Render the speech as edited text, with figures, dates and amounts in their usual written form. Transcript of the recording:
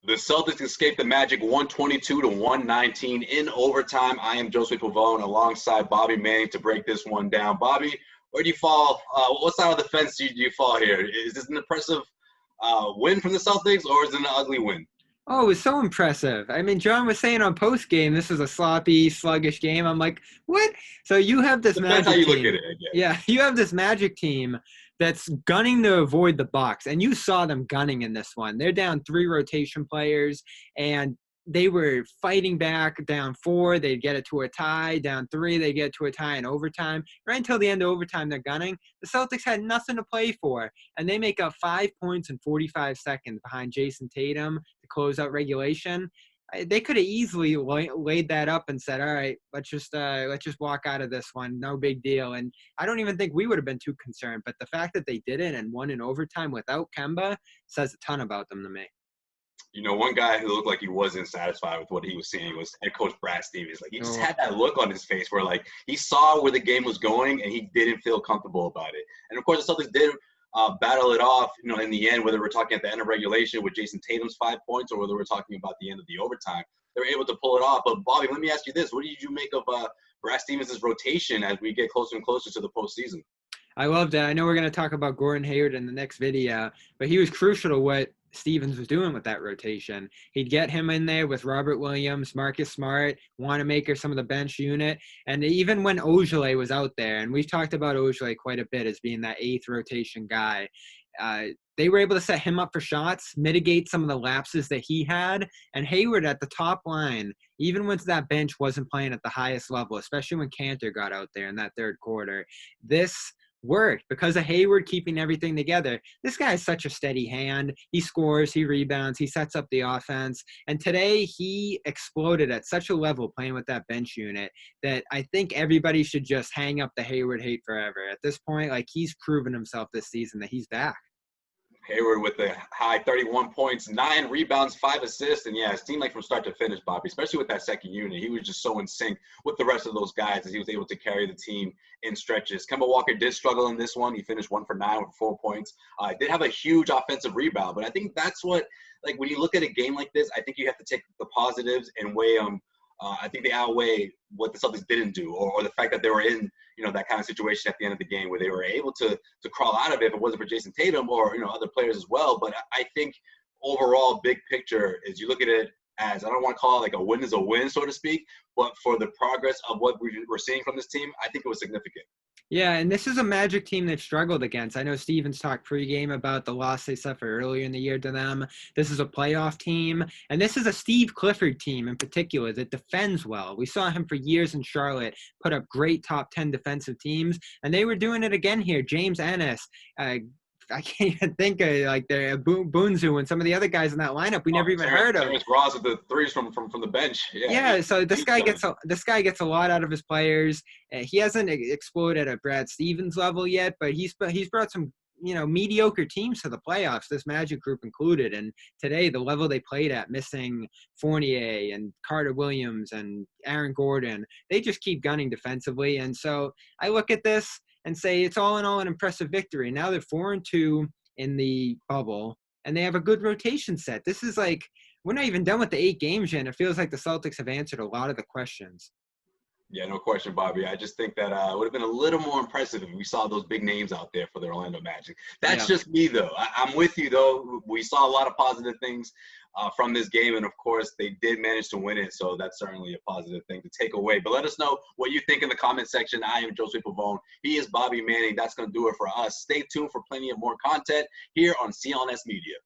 The Celtics escaped the Magic 122-119 in overtime. I am Josue Pavon alongside Bobby Manning to break this one down. Bobby, where do you fall? What side of the fence do you fall here? Is this an impressive win from the Celtics, or is it an ugly win? Oh, it was so impressive. I mean, John was saying on post game, this is a sloppy, sluggish game. I'm like, what? So you have this Depends how Magic you look at team. it, I guess. Yeah, you have this Magic team that's gunning to avoid the Bucks, and you saw them gunning in this one. They're down 3 rotation players, and they were fighting back. Down 4, they'd get it to a tie. Down 3, they get it to a tie in overtime. Right until the end of overtime, they're gunning. The Celtics had nothing to play for, and they make up 5 points in 45 seconds behind Jayson Tatum to close out regulation. They could have easily laid that up and said, all right, let's just walk out of this one. No big deal. And I don't even think we would have been too concerned. But the fact that they did it and won in overtime without Kemba says a ton about them to me. You know, one guy who looked like he wasn't satisfied with what he was seeing was head coach Brad Stevens. Like, he just had that look on his face where, like, he saw where the game was going and he didn't feel comfortable about it. And, of course, the Celtics did battle it off, you know, in the end, whether we're talking at the end of regulation with Jayson Tatum's 5 points or whether we're talking about the end of the overtime. They were able to pull it off. But, Bobby, let me ask you this. What did you make of Brad Stevens' rotation as we get closer and closer to the postseason? I loved it. I know we're going to talk about Gordon Hayward in the next video, but he was crucial to what Stevens was doing with that rotation. He'd get him in there with Robert Williams, Marcus Smart, Wanamaker, some of the bench unit. And even when Ojale was out there, and we've talked about Ojale quite a bit as being that 8th rotation guy, they were able to set him up for shots, mitigate some of the lapses that he had. And Hayward at the top line, even when that bench wasn't playing at the highest level, especially when Cantor got out there in that third quarter, this worked because of Hayward keeping everything together. This guy is such a steady hand. He scores, he rebounds, he sets up the offense. And today he exploded at such a level playing with that bench unit that I think everybody should just hang up the Hayward hate forever. At this point, like, he's proven himself this season that he's back. Hayward with the high 31 points, 9 rebounds, 5 assists. And, yeah, it seemed like from start to finish, Bobby, especially with that second unit, he was just so in sync with the rest of those guys as he was able to carry the team in stretches. Kemba Walker did struggle in this one. He finished 1 for 9 with 4 points. Did have a huge offensive rebound. But I think that's what, like, when you look at a game like this, I think you have to take the positives and weigh them. I think they outweigh what the Celtics didn't do, or the fact that they were in, you know, that kind of situation at the end of the game where they were able to crawl out of it if it wasn't for Jayson Tatum or, you know, other players as well. But I think overall, big picture is you look at it as, I don't want to call it like a win is a win, so to speak, but for the progress of what we're seeing from this team, I think it was significant. Yeah, and this is a Magic team that struggled against. I know Stevens talked pregame about the loss they suffered earlier in the year to them. This is a playoff team, and this is a Steve Clifford team in particular that defends well. We saw him for years in Charlotte put up great top 10 defensive teams, and they were doing it again here. James Ennis, I can't even think of, like, the Boonzu and some of the other guys in that lineup we never even heard of. Terrence Ross with the threes from the bench. Yeah, so this guy gets a lot out of his players. He hasn't exploded at Brad Stevens level yet, but he's brought some, you know, mediocre teams to the playoffs, this Magic group included. And today, the level they played at, missing Fournier and Carter Williams and Aaron Gordon, they just keep gunning defensively. And so I look at this and say it's all in all an impressive victory. Now they're 4-2 in the bubble, and they have a good rotation set. This is like, we're not even done with the 8 games yet, and it feels like the Celtics have answered a lot of the questions. Yeah, no question, Bobby. I just think that it would have been a little more impressive if we saw those big names out there for the Orlando Magic. That's just me, though. I'm with you, though. We saw a lot of positive things from this game, and, of course, they did manage to win it, so that's certainly a positive thing to take away. But let us know what you think in the comment section. I am Josue Pavon. He is Bobby Manning. That's going to do it for us. Stay tuned for plenty of more content here on CLNS Media.